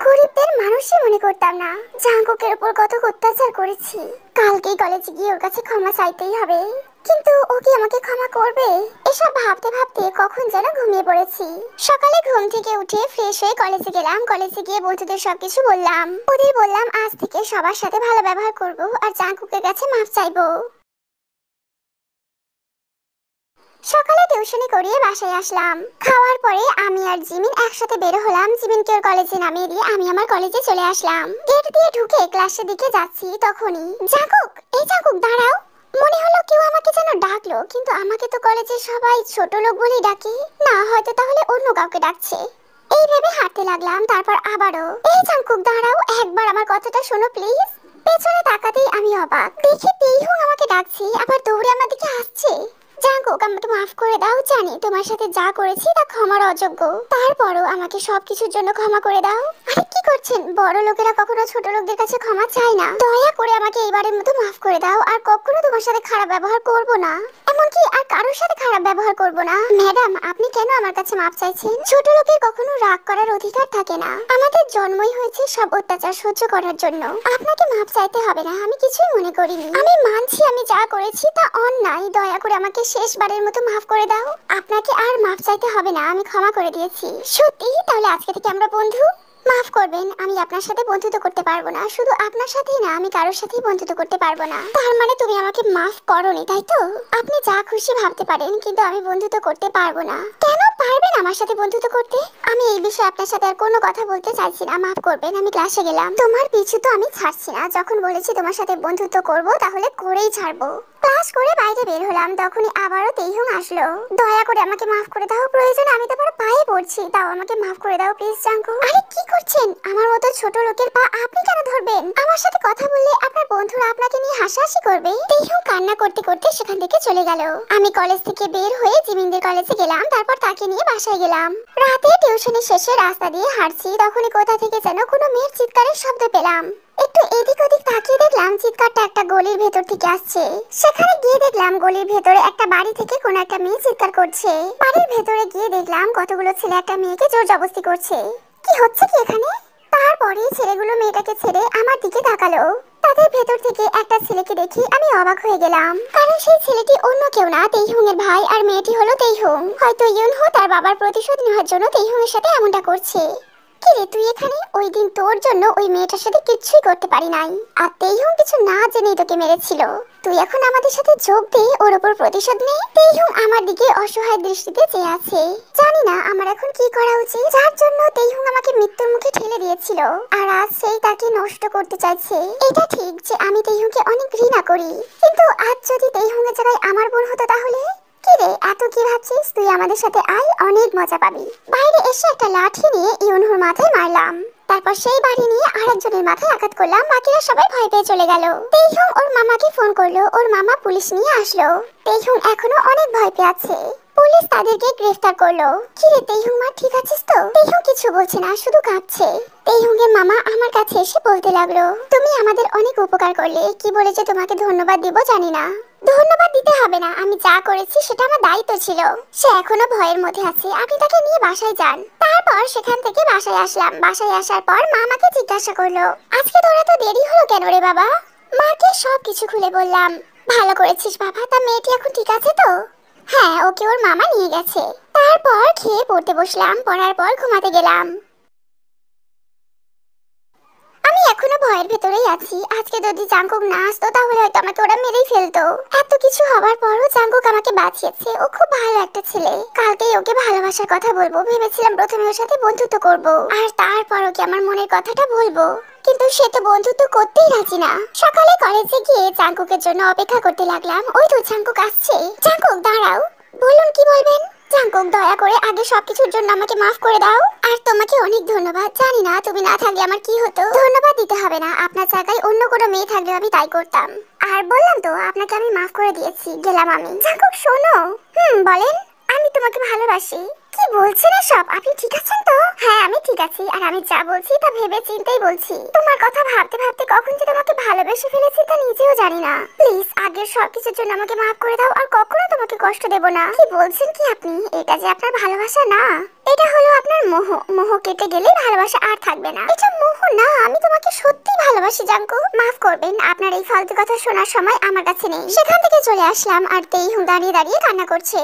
গরিবদের মানুষই মনে করতাম না। জাঙ্কুকের উপর কত অত্যাচার করেছি। কালকেই কলেজে গিয়ে ওর কাছে ক্ষমা চাইতেই হবে। কিন্তু ও কি আমাকে ক্ষমা করবে? এসব ভাবতে ভাবতে কখন যেন ঘুমিয়ে পড়েছি। সকালে ঘুম থেকে উঠে ফ্রেশ হয়ে কলেজে গেলাম। কলেজে গিয়ে বন্ধুদের সবকিছু বললাম। ওদের বললাম আজ থেকে সবার সাথে ভালো ব্যবহার করব আর জাঙ্কুকের কাছে মাফ চাইবো। সকালে টিউশনি করিয়ে বাসায় আসলাম। খাওয়ার পরে আমি আর জিমিন একসাথে বের হলাম। জিমিনকে ওর কলেজে নামিয়ে দিয়ে আমি আমার কলেজে চলে আসলাম। গেট দিয়ে ঢুকে ক্লাসের দিকে যাচ্ছি, তখনই জাঙ্কুক, এই জাঙ্কুক দাঁড়াও। মনে হলো কেউ আমাকে যেন ডাকলো, কিন্তু আমাকে তো কলেজে সবাই ছোট লোক বলেই ডাকে। না, হয়তো তাহলে অন্য কাউকে ডাকছে। এই ভেবে হাঁটতে লাগলাম। তারপর আবারও, এই জাঙ্কুক দাঁড়াও, একবার আমার কথাটা শোনো প্লিজ। পেছনে তাকাতেই আমি অবাক, দেখি তেইহুং আমাকে ডাকছে, আবার দৌড়ে আমার দিকে আসছে। জাঙ্কুক, আমাকে মাফ করে দাও। জানি তোমার সাথে যা করেছি তা ক্ষমার অযোগ্য, তারপরও আমাকে সবকিছুর জন্য ক্ষমা করে দাও। আরে কি করছেন? বড় লোকেরা কখনো ছোট লোকদের কাছে ক্ষমা চায় না। দয়া করে আমাকে এইবারের মতো মাফ করে দাও। আর কখনো তোমার সাথে খারাপ ব্যবহার করব না, এমনকি আর কারোর সাথে খারাপ ব্যবহার করব না। ম্যাডাম, আপনি কেন আমার কাছে মাফ চাইছেন? ছোট লোকের কখনো রাগ করার অধিকার থাকে না। আমাদের জন্মই হয়েছে সব অত্যাচার সহ্য করার জন্য। আপনাকে মাফ চাইতে হবে না, আমি কিছুই মনে করিনি। আমি মানছি আমি যা করেছি তা অন্যায়। দয়া করে আমাকে শেষবারের মতো মাফ করে দাও। আপনাকে আর মাফ চাইতে হবে না, আমি ক্ষমা করে দিয়েছি। সত্যি? তাহলে আজকে থেকে আমরা বন্ধু? মাফ করবেন, আমি আপনার সাথে বন্ধুত্ব করতে পারবো না। শুধু আপনার সাথেই না, আমি কারোর সাথেই বন্ধুত্ব করতে পারবো না। তার মানে তুমি আমাকে মাফ করোনি, তাই তো? আপনি যা খুশি ভাবতে পারেন, কিন্তু আমি বন্ধুত্ব করতে পারবো না। কেন পারবেন আমার সাথে বন্ধুত্ব করতে? আমি এই বিষয়ে আপনার সাথে আর কোনো কথা বলতে চাইছি না, মাফ করবেন। আমি ক্লাসে গেলাম। তোমার পিছু তো আমি ছাড়ছি না। যখন বলেছি তোমার সাথে বন্ধুত্ব করব, তাহলে করেই ছাড়বো। ক্লাস করে বাইরে বের হলাম, তখনই আবারও তেইহুং আসলো। দয়া করে আমাকে মাফ করে দাও, প্রয়োজন আমি তোমার পায়ে পড়ছি, তাও আমাকে মাফ করে দাও প্লিজ জাঙ্কুক। আরে কি করছেন? আমার মতো ছোট লোকের পা আপনি কেন ধরবেন? আমার সাথে কথা বললে আপনার বন্ধুরা আপনাকে নিয়ে হাসাহাসি করবে। তেইহুং কান্না করতে করতে সেখান থেকে চলে গেল। আমি কলেজ থেকে বের হয়ে জিমিনদের কলেজে গেলাম। তারপর তাকে নিয়ে বাসায় গেলাম। রাতে টিউশনি শেষে রাস্তা দিয়ে হাঁটছি, তখনই কোথা থেকে যেন কোনো মেয়ের চিৎকারের শব্দ পেলাম। একটু এদিক ওদিক তাকিয়ে দেখলাম চিৎকারটা একটা গলির ভেতর থেকে আসছে। সেখানে গিয়ে দেখলাম গলির ভেতরে একটা বাড়ি থেকে কোন একটা মেয়ে চিৎকার করছে। বাড়ির ভেতরে গিয়ে দেখলাম কতগুলো ছেলে একটা মেয়েকে জোর জবরদস্তি করছে। কি হচ্ছে কি এখানে? তারপরে ছেলেগুলো মেয়েটাকে ছেড়ে আমার দিকে তাকালো। তাদের ভেতর থেকে একটা ছেলেকে দেখি আমি অবাক হয়ে গেলাম, কারণ সেই ছেলেটি অন্য কেউ না, তেইহুং এর ভাই। আর মেয়েটি হলো তেইহুং। হয়তো ইউনহো তার বাবার প্রতিশোধ নেওয়ার জন্য তেইহুং এর সাথে এমনটা করছে। কি রে তুই এখানে? ওই দিন তোর জন্য ওই মেয়েটার সাথে কিচ্ছুই করতে পারি নাই, আর তেইহুং কিছু না জেনেই তোকে মেরেছিল। তুই এখন আমাদের সাথে যোগ দে, ওর উপর প্রতিশোধ নে। তেইহুং আমার দিকে অসহায় দৃষ্টিতে চেয়ে আছে। জানি না আমার এখন কি করা উচিত, যার জন্য তেইহুং আমাকে মৃত্যুর মুখে ঠেলে দিয়েছিল, আর আজ সেই তাকে নষ্ট করতে চাইছে। এটা ঠিক যে আমি তেইহুংকে অনেক ঘৃণা করি, কিন্তু আজ যদি তেইহুং এর জায়গায় আমার বোন হতো তাহলে। কি রে এত কি ভাবছিস? তুই আমাদের সাথে আয়, অনেক মজা পাবি। বাইরে এসে একটা লাঠি নিয়ে ইউনহুর মাথায় মারলাম, তারপর সেই বাড়ি নিয়ে আরেকজনের মাথায় আঘাত করলাম। বাকিরা সবাই ভয় পেয়ে চলে গেল। তেইহুং ওর মামাকে ফোন করলো, ওর মামা পুলিশ নিয়ে আসলো। তেইহুং এখনো অনেক ভয় পেয়ে আছে। পুলিশ তাদেরকে গ্রেফতার করলো। কি রে তেইহুং মা, ঠিক আছিস তো? তেইহুং কিছু বলছে না, শুধু কাঁপছে। তেইহুং এর মামা আমার কাছে এসে বলতে লাগলো, তুমি আমাদের অনেক উপকার করলে। কি বলে যে তোমাকে ধন্যবাদ দিব জানি না। ধন্যবাদ দিতে হবে না, আমি যা করেছি সেটা আমার দায়িত্ব ছিল। সে এখনো ভয়ের মধ্যে আছে, আপনি তাকে নিয়ে বাসায় যান। তারপর সেখান থেকে বাসায় আসলাম। বাসায় আসার পর মা আমাকে জিজ্ঞাসা করলো, আজকে তোর এত দেরি হলো কেন রে বাবা? মাকে সবকিছু খুলে বললাম। ভালো করেছিস বাবা। তা মেয়েটি এখন ঠিক আছে তো? হ্যাঁ, ওকে ওর মামা নিয়ে গেছে। তারপর খেয়ে পড়তে বসলাম, পড়ার পর ঘুমাতে গেলাম। আমি এখনো ভয়ের ভেতরেই আছি। আজকে যদি জাঙ্কুক না আসতো তাহলে হয়তো আমাকে ওরা মেরেই ফেলতো। এত কিছু হবার পরও জাঙ্কুক আমাকে বাঁচিয়েছে। ও খুব ভালো একটা ছেলে। কালকেই ওকে ভালোবাসার কথা বলবো ভেবেছিলাম। প্রথমে ওর সাথে বন্ধুত্ব করব, আর তারপর ওকে আমার মনের কথাটা বলবো, কিন্তু সে তো বন্ধুত্ব করতেই রাজি না। সকালে কলেজে গিয়ে জাঙ্কুকের জন্য অপেক্ষা করতে লাগলাম। ওই তো জাঙ্কুক আসছে। জাঙ্কুক দাঁড়াও, বলুন কি বলবেন? জাঙ্কুক দয়া করে আগে সবকিছুর জন্য আমাকে মাফ করে দাও। আর তোমাকে অনেক ধন্যবাদ। জানি না তুমি না থাকলে আমার কি হতো। ধন্যবাদ দিতে হবে না, আপনার জায়গায় অন্য কোনো মেয়ে থাকলে আমি তাই করতাম। আর বললাম তো আপনাকে আমি মাফ করে দিয়েছি, গেলাম আমি। জাঙ্কুক শোনো। বলেন। আমি তোমাকে ভালোবাসি। কি বলছেন সব? আপনি ঠিক আছেন তো? হ্যাঁ আমি ঠিক আছি, আর আমি যা বলছি তা ভেবে চিন্তেই বলছি। তোমার কথা ভাবতে ভাবতে কখন যে তোমাকে ভালোবেসে ফেলেছি তা নিজেও জানি না। প্লিজ আগের সবকিছুর জন্য আমাকে মাফ করে দাও, আর কখনো তোমাকে কষ্ট দেব না। কি বলছেন কি আপনি? এটা যে আপনার ভালোবাসা না, এটা হলো আপনার মোহ। মোহ কেটে গেলে ভালোবাসা আর থাকবে না। এটা মোহ না, আমি তোমাকে সত্যি ভালোবাসি জাঙ্কু। মাফ করবেন, আপনার এই ফালতু কথা শোনার সময় আমার কাছে নেই। সেখান থেকে চলে আসলাম, আর তেইহুং দাঁড়িয়ে দাঁড়িয়ে কান্না করছে।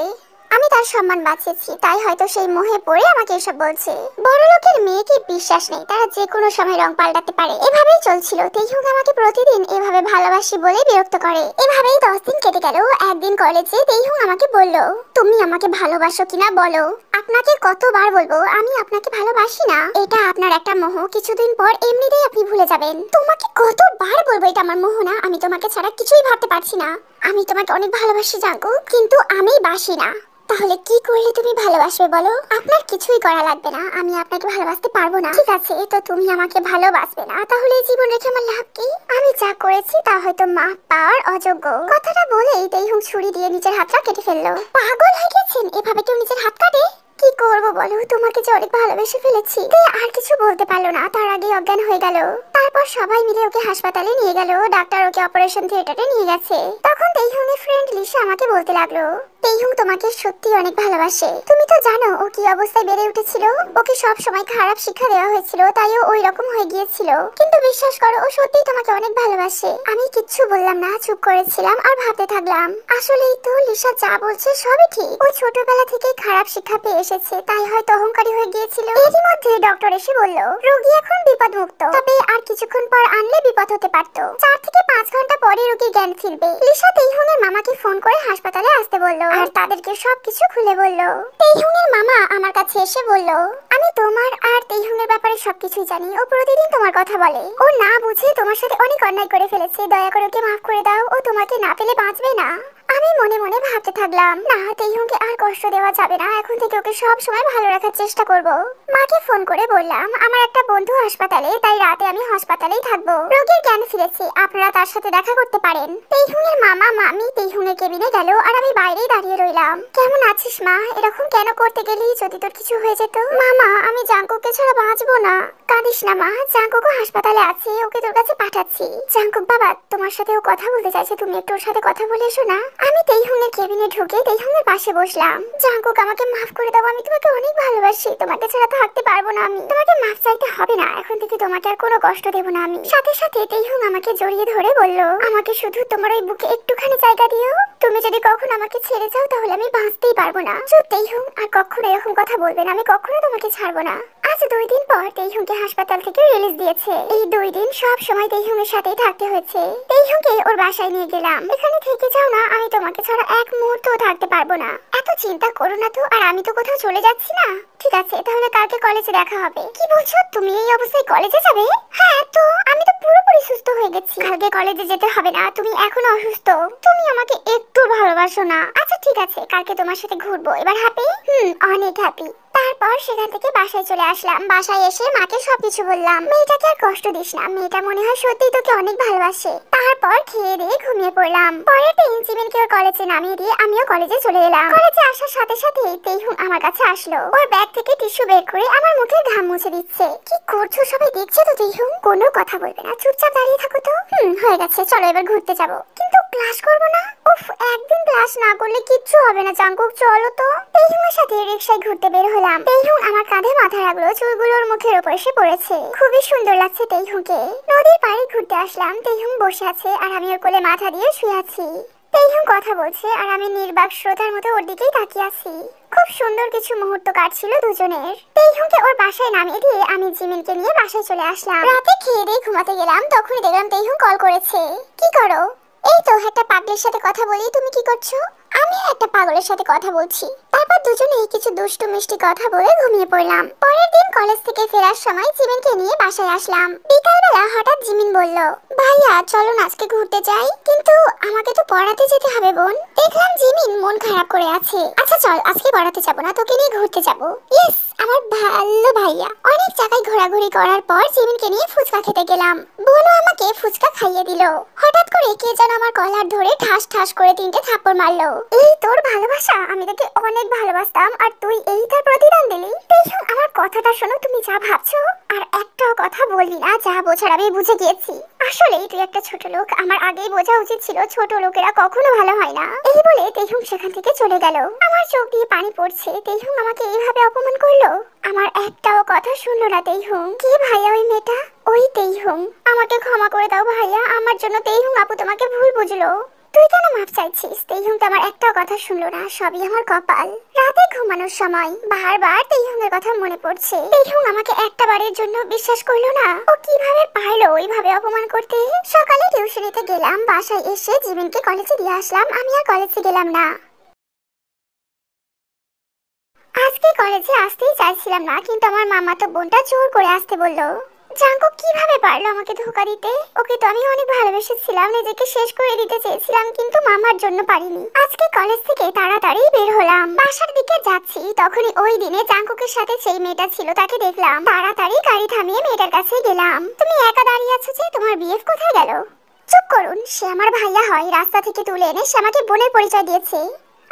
আমি তার সম্মান বাঁচিয়েছি, তাই হয়তো সেই মোহে পড়ে আমাকে এসব বলছে। বড় লোকের মেয়েকে বিশ্বাস নেই, তারা যে কোনো সময় রং পাল্টাতে পারে। এভাবেই চলছিল। তেইহুং আমাকে প্রতিদিন এভাবে ভালোবাসি বলে বিরক্ত করে। এভাবেই 10 দিন কেটে গেল। একদিন কলেজে তেইহুং আমাকে বলল, তুমি আমাকে ভালোবাসো কিনা বলো। আপনাকে কতবার বলবো আমি আপনাকে ভালোবাসি না। এটা আপনার একটা মোহ, কিছুদিন পর এমনিতেই আপনি ভুলে যাবেন। তোমাকে কতবার বলবো এটা আমার মোহ না। আমি তোমাকে ছাড়া কিছুই ভাবতে পারছি না। আমি তোমাকে অনেক ভালোবাসি জাঙ্কু, কিন্তু আমি বাসি না। তাহলে কি করলে তুমি ভালোবাসবে বলো? আপনার কিছুই করা লাগবে না, আমি আপনাকে ভালোবাসতে পারবো না। ঠিক আছে, তো তুমি আমাকে ভালোবাসবে না, তাহলে এই জীবন রেখে আমার লাভ কি? আমি যা করেছি তা হয়তো মাফ পাওয়ার অযোগ্য। কথাটা বলেই তেইহুং ছুরি দিয়ে নিজের হাতটা কেটে ফেললো। পাগল হয়ে গেছেন? এভাবে কেউ নিজের হাত কাটে? কি করব বলো, তোমাকে যে অনেক ভালোবেসে ফেলেছি। আর কিছু বলতে পারলো না, তার আগে অজ্ঞান হয়ে গেল। তারপর সবাই মিলে ওকে হাসপাতালে নিয়ে গেল। ডাক্তার ওকে অপারেশন থিয়েটারে নিয়ে গেছে। তখন তেইহুং এর ফ্রেন্ড লিসা আমাকে বলতে লাগলো, তেইহুং তোমাকে সত্যি অনেক ভালোবাসে। তুমি তো জানো ও কি অবস্থায় বেড়ে উঠেছিল। ওকে সব সময় খারাপ শিক্ষা দেওয়া হয়েছিল, তাই ও ওই রকম হয়ে গিয়েছিল। কিন্তু বিশ্বাস করো, ও সত্যিই তোমাকে অনেক ভালোবাসে। আমি কিচ্ছু বললাম না, চুপ করেছিলাম আর ভাবতে থাকলাম। আসলেই তো লিসা যা বলছে সবই ঠিক। ও ছোটবেলা থেকেই খারাপ শিক্ষা পেয়ে এসেছে, তাই হয়তো অহংকারী হয়ে গিয়েছিল। এরই মধ্যে ডক্টর এসে বলল, রোগী এখন বিপদ মুক্ত, তবে আর কিছুক্ষণ পর আনলে বিপদ হতে পারত। 4 থেকে 5 ঘন্টা পরে রোগীর জ্ঞান ফিরবে। লিসা তেইহুং এর মামাকে ফোন করে হাসপাতালে আসতে বলল, আর তাদেরকে সবকিছু খুলে বলল। তেইহুং এর মামা আমার কাছে এসে বলল, আমি তোমার আর তেইহুং এর ব্যাপারে সবকিছুই জানি। ও প্রতিদিন তোমার কথা বলে। ও না বুঝে তোমার সাথে অনেক অন্যায় করে ফেলেছে। দয়া করে ওকে মাফ করে দাও। ও তোমাকে না পেলে বাঁচবে না। আমি মনে মনে ভাবতে থাকলাম, না, তেইহুংকে আর কষ্ট দেওয়া যাবে না। এখন থেকে ওকে সব সময় ভালো রাখার চেষ্টা করব। মাকে ফোন করে বললাম, আমার একটা বন্ধু হাসপাতালে, তাই রাতে আমি হাসপাতালেই থাকবো। রোগীর জ্ঞান ফিরেছে, আপনারা তার সাথে দেখা করতে পারেন। তেইহুং এর মামা মামি তেইহুং এর কেবিনে গেল, আর আমি বাইরেই দাঁড়িয়ে রইলাম। কেমন আছিস মা? এরকম কেন করতে গেলি? যদি তোর কিছু হয়ে যেত। মামা, আমি জাঙ্কুককে ছাড়া বাঁচবো না। কাঁদিস না মা, জাঙ্কুকও হাসপাতালে আছে, ওকে তোর কাছে পাঠাচ্ছি। জাঙ্কুক বাবা, তোমার সাথে ও কথা বলতে চাইছে, তুমি একটু ওর সাথে কথা বলে এসো না। আমি তেইহুং এর কেবিনে ঢুকে তেইহুং এর পাশে বসলাম। জাঙ্কুক, আমাকে মাফ করে দাও। আমি তোমাকে অনেক ভালোবাসি। তোমাকে ছাড়া থাকতে পারবো না আমি। তোমাকে মাফ চাইতে হবে না, এখন থেকে তোমাকে আর কোনো কষ্ট দেব না আমি। সাথে সাথে তেইহুং আমাকে জড়িয়ে ধরে বলল, আমাকে শুধু তোমার ওই বুকে একটুখানি জায়গা দিও। তুমি যদি কখনো আমাকে ছেড়ে যাও তাহলে আমি বাঁচতেই পারবো না। চুপ তেইহুং, আর কখনো এরকম কথা বলবে না। আমি কখনো তোমাকে ছাড়বো না। আজ 2 দিন পর তেইহুংকে হাসপাতাল থেকে রিলিজ দিয়েছে। এই 2 দিন সব সময় তেইহুংয়ের সাথেই থাকতে হয়েছে। তেইহুংকে ওর বাসায় নিয়ে গেলাম। এখানে থেকে যাও না, আমি তোমাকে ছাড়া এক মুহূর্তও থাকতে পারবো না। এত চিন্তা করো না তো, আর আমি তো কোথাও চলে যাচ্ছি না। ঠিক আছে, তাহলে কালকে কলেজে দেখা হবে। কি বলছো, তুমি এই অবস্থায় কলেজে যাবে? হ্যাঁ, তো আমি তো পুরোপুরি সুস্থ হয়ে গেছি। কালকে কলেজে যেতে হবে না, তুমি এখনো অসুস্থ। তুমি আমাকে একটু ভালোবাসো না। আচ্ছা ঠিক আছে, কালকে তোমার সাথে ঘুরবো। এবার হ্যাপি? অনেক হ্যাপি। তারপর সেখান থেকে বাসায় চলে আসলাম। বাসায় এসে মাকে সবকিছু বললাম। মেয়েটাকে আর কষ্ট দিস না, মেয়েটা মনে হয় সত্যিই তোকে অনেক ভালোবাসে। তারপর খেয়ে দিয়ে ঘুমিয়ে পড়লাম। পরের দিন জিমিনকে ওর কলেজে নামিয়ে দিয়ে আমিও কলেজে চলে এলাম। কলেজে আসার সাথে সাথে তেইহুং আমার কাছে আসলো। ওর ব্যাগ থেকে টিস্যু বের করে আমার মুখের ঘাম মুছে দিচ্ছে। কি করছো, সবাই দেখছে তো? তেইহুং কোনো কথা বলবে না, চুপচাপ দাঁড়িয়ে থাকো তো। হয়ে গেছে, চলো এবার ঘুরতে যাবো। কিন্তু ক্লাস করবো না? উফ, একদিন ক্লাস না করলে কিচ্ছু হবে না জাঙ্কুক, চলো তো। তেইহুংয়ের সাথে রিকশায় ঘুরতে বের হলাম। তেইহুং আমার কাঁধে মাথা রাখলো, চুলগুলোর মুখের উপর এসে পড়েছে। খুবই সুন্দর লাগছে তেইহুংকে। নদীর পাড়ে ঘুরতে আসলাম। তেইহুং বসে আছে আর আমি ওর কোলে মাথা দিয়ে শুয়ে আছি। তেইহুং কথা বলছে আর আমি নির্বাক শ্রোতার মতো ওর দিকেই তাকিয়ে আছি। খুব সুন্দর কিছু মুহূর্ত কাটছিল দুজনের। তেইহুংকে ওর বাসায় নামিয়ে দিয়ে আমি জিমিনকে নিয়ে বাসায় চলে আসলাম। রাতে খেয়ে দিয়ে ঘুমাতে গেলাম, তখনই দেখলাম তেইহুং কল করেছে। কি করো? এই তো একটা পাগলের সাথে কথা বলি। তুমি কি করছো? আমি একটা পাগলের সাথে কথা বলছি। তারপর দুজনেই কিছু দুষ্টু মিষ্টি কথা বলে ঘুমিয়ে পড়লাম। পরের দিন কলেজ থেকে ফেরার সময় জিমিনকে নিয়ে বাসায় আসলাম। বিকালবেলা হঠাৎ জিমিন বলল, ভাইয়া চলো না আজকে ঘুরতে যাই। কিন্তু আমাকে তো পড়াতে যেতে হবে বোন। দেখলাম জিমিন মন খারাপ করে আছে। আচ্ছা চল, আজকে পড়াতে যাবো না, তোকে নিয়ে ঘুরতে যাবো। ইয়েস, আমার ভালো ভাইয়া। অনেক জায়গায় ঘোরাঘুরি করার পর জিমিনকে নিয়ে ফুচকা খেতে গেলাম। বোনও আমাকে ফুচকা খাইয়ে দিল। হঠাৎ করে কে যেন আমার কলার ধরে ঠাস ঠাস করে 3টে থাপ্পড় মারলো। এই তোর ভালোবাসা? আমি তোকে অনেক ভালোবাসতাম আর তুই এই তার প্রতিদান দিলি? তেইহুং আমার কথাটা শোনো, তুমি যা ভাবছো আর একটাও কথা বলবি না। যা বোঝার আমি বুঝে গিয়েছি। আসলেই তুই একটা ছোট লোক। আমার আগেই বোঝা উচিত ছিল ছোট লোকেরা কখনো ভালো হয় না। এই বলে তেইহুং সেখান থেকে চলে গেল। আমার চোখ দিয়ে পানি পড়ছে। তেইহুং আমাকে এইভাবে অপমান করলো। আমার একটাও কথা শুনলো না তেইহুং। কি ভাইয়া ওই মেয়েটা? ওই তেইহুং। আমাকে ক্ষমা করে দাও ভাইয়া, আমার জন্য তেইহুং আপু তোমাকে ভুল বুঝলো। তুই কেন মাপ চাইছিস? তেইহুং তো আমার একটাও কথা শুনলো না, সবই আমার কপাল। রাতে ঘুমানোর সময় বারবার তেইহুং এর কথা মনে পড়ছে। তেইহুং আমাকে একটা বারের জন্য বিশ্বাস করলো না। ও কিভাবে পারলো ওইভাবে অপমান করতে? সকালে টিউশনিতে গেলাম, বাসায় এসে জিমিনকে কলেজে দিয়ে আসলাম। আমি আর কলেজে গেলাম না। আজকে কলেজে আসতেই চাইছিলাম না, কিন্তু আমার মামা তো বোনটা জোর করে আসতে বললো। জাঙ্কুক কিভাবে পারলো আমাকে ধোঁকা দিতে? ওকে তো আমি অনেক ভালোবেসেছিলাম, নিজেকে শেষ করে দিতে চেয়েছিলাম, কিন্তু মামার জন্য পারিনি। আজকে কলেজ থেকে তাড়াতাড়ি বের হলাম, বাসার দিকে যাচ্ছি। তখনই ওই দিনে জাঙ্কুকের সাথে সেই মেয়েটা ছিল, তাকে দেখলাম। তাড়াতাড়ি গাড়ি থামিয়ে মেয়েটার কাছে গেলাম। তুমি একা দাঁড়িয়ে আছো যে, তোমার বিএফ কোথায় গেল? চুপ করুন, সে আমার ভাইয়া হয়। রাস্তা থেকে তুলে এনে সে আমাকে বোনের পরিচয় দিয়েছে।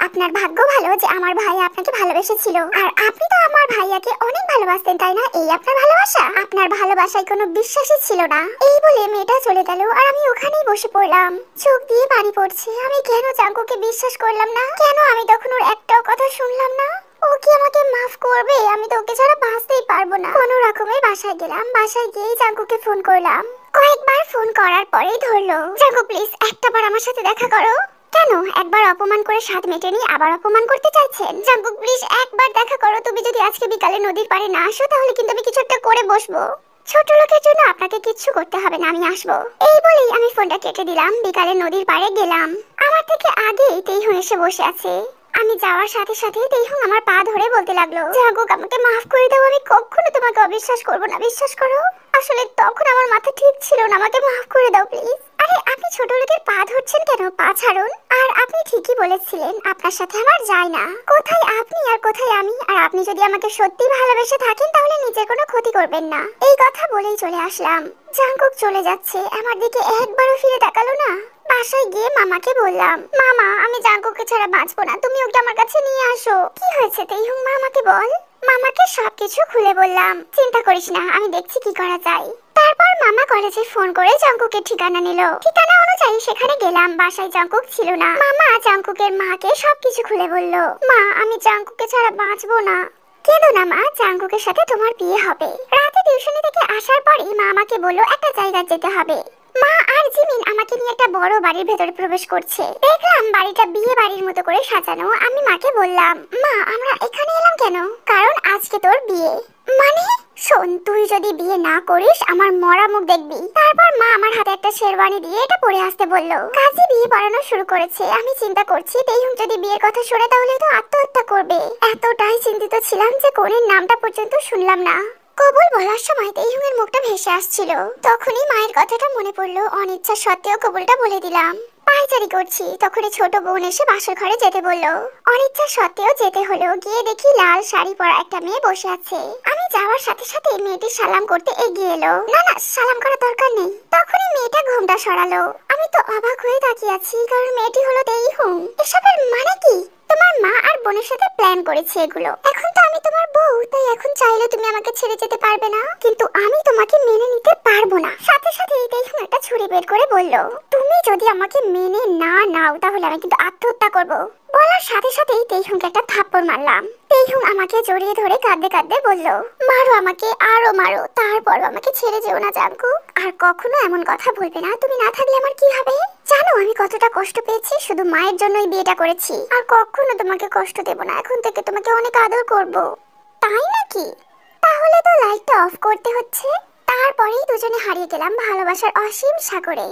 আপনার ভাগ্য ভালো যে আমার ভাই আপনাকে ভালোবেসেছিল, আর আপনি তো আমার ভাইয়াকে অনেক ভালোবাসতেন, তাই না? এই আপনার ভালোবাসা? আপনার ভালোবাসায় কোনো বিশ্বাসই ছিল না। এই বলে মেয়েটা চলে গেল আর আমি ওখানেই বসে পড়লাম। চোখ দিয়ে পানি পড়ছে। আমি কেন জাঙ্কুকে বিশ্বাস করলাম না? কেন আমি তখন ওর একটাও কথা শুনলাম না? ও কি আমাকে মাফ করবে? আমি তো ওকে ছাড়া বাঁচতেই পারবো না। কোনো রকমে বাসায় গেলাম। বাসায় গিয়ে জাঙ্কুকে ফোন করলাম। কয়েকবার ফোন করার পরেই ধরলো। জাঙ্কু প্লিজ একটাবার আমার সাথে দেখা করো। কেন? একবার অপমান করে স্বাদ মেটেনি, আবার অপমান করতে চাইছেন? জাঙ্কুক প্লিজ একবার দেখা করো। তুমি যদি আজকে বিকালে নদীর পাড়ে না আসো, তাহলে কিন্তু আমি কিছু একটা করে বসবো। ছোট লোকের জন্য আপনাকে কিচ্ছু করতে হবে না, আমি আসবো। এই বলেই আমি ফোনটা কেটে দিলাম। বিকালে নদীর পাড়ে গেলাম। আমার থেকে আগেই তেইহুং এসে বসে আছে। আমি যাওয়ার সাথে সাথে তেইহুং আমার পা ধরে বলতে লাগলো, জাঙ্কুক আমাকে মাফ করে দাও, আমি কখনো তোমাকে অবিশ্বাস করবো না, বিশ্বাস করো। আসলে তখন আমার মাথা ঠিক ছিল না, আমাকে মাফ করে দাও প্লিজ। আরে আপনি ছোট লোকের পা ধরছেন কেন? পা ছাড়ুন। আর আপনি ঠিকই বলেছিলেন, আপনার সাথে আমার যায় না। কোথায় আপনি আর কোথায় আমি? আর আপনি যদি আমাকে সত্যি ভালোবেসে থাকেন, তাহলে নিজের কোনো ক্ষতি করবেন না। এই কথা বলেই চলে আসলাম। জাঙ্কুক চলে যাচ্ছে, আমার দিকে একবারও ফিরে তাকালো না। বাসায় গিয়ে মামাকে বললাম, মামা আমি জাঙ্কুকে ছাড়া বাঁচবো না, তুমি ওকে আমার কাছে নিয়ে আসো। কি হয়েছে তেইহুং, মামাকে বল। মামাকে সবকিছু খুলে বললাম। চিন্তা করিস না, আমি দেখছি কি করা যায়। তারপর মামা কলেজে ফোন করে জাঙ্কুকের ঠিকানা নিল। ঠিকানা অনুযায়ী সেখানে গেলাম। বাসায় জাঙ্কুক ছিল না। মামা জাঙ্কুকের মাকে সবকিছু খুলে বলল। মা আমি জাঙ্কুকে ছাড়া বাঁচবো না। কেঁদো না মা, জাঙ্কুকের সাথে তোমার বিয়ে হবে। রাতে টিউশনি থেকে আসার পরই মা আমাকে বলল একটা জায়গায় যেতে হবে। মা আর জিমিন আমাকে নিয়ে একটা বড় বাড়ির ভেতরে প্রবেশ করছে। দেখলাম বাড়িটা বিয়ে বাড়ির মতো করে সাজানো। আমি মাকে বললাম, মা আমরা এখানে এলাম কেন? কারণ আজকে তোর বিয়ে। মানে শোন, তুই যদি বিয়ে না করিস আমার মরা মুখ দেখবি। তারপর মা আমার হাতে একটা শেরওয়ানি দিয়ে এটা পরে আসতে বললো। কাজে বিয়ে পড়ানো শুরু করেছে। আমি চিন্তা করছি তেইহুম যদি বিয়ের কথা শুনে তাহলে তো আত্মহত্যা করবে। এতটাই চিন্তিত ছিলাম যে কোনের নামটা পর্যন্ত শুনলাম না। কবুল বলার সময় তেইহুমের মুখটা ভেসে আসছিল। তখনই মায়ের কথাটা মনে পড়লো। অনিচ্ছা সত্ত্বেও কবুলটা বলে দিলাম। পায়চারি করছি তখনই ছোট বোন এসে বাসর ঘরে যেতে বললো। অনিচ্ছা সত্ত্বেও যেতে হলো। গিয়ে দেখি লাল শাড়ি পরা একটা মেয়ে বসে আছে। আমি যাওয়ার সাথে সাথে মেয়েটি সালাম করতে এগিয়ে এলো। না না, সালাম করার দরকার নেই। তখনই মেয়েটা ঘোমটা সরালো। আমি তো অবাক হয়ে তাকিয়ে আছি, কারণ মেয়েটি হলো তেইহুম। এসবের মানে কি? তোমার মা আর বোনের সাথে প্ল্যান করেছে এগুলো। এখন তো আমি তোমার বউ, তাই এখন চাইলে তুমি আমাকে ছেড়ে যেতে পারবে না, কিন্তু আমি তোমাকে মেনে নিতে পারবো না। সাথে সাথে তেইহুম একটা ছুরি বের করে বলল, তুমি যদি আমাকে মেনে না নাও তাহলে আমি কিন্তু আত্মহত্যা করব। বলার সাথে সাথেই তেইহুমকে একটা থাপ্পড় মারলাম। তেইহুম আমাকে জড়িয়ে ধরে কাঁদতে কাঁদতে বলল, মারো আমাকে, আরো মারো, তারপর আমাকে ছেড়ে যেও না জাঙ্কু। আর কখনো এমন কথা বলবে না। তুমি না থাকলে আমার কি হবে? জানো আমি কতটা কষ্ট পেয়েছি? শুধু মায়ের জন্যই বিয়েটা করেছি। আর কখনো তোমাকে কষ্ট দেব না। এখন থেকে তোমাকে অনেক আদর করব। তাই নাকি? তাহলে তো লাইটটা অফ করতে হচ্ছে। তারপরেই দুজনে হারিয়ে গেলাম ভালোবাসার অসীম সাগরে।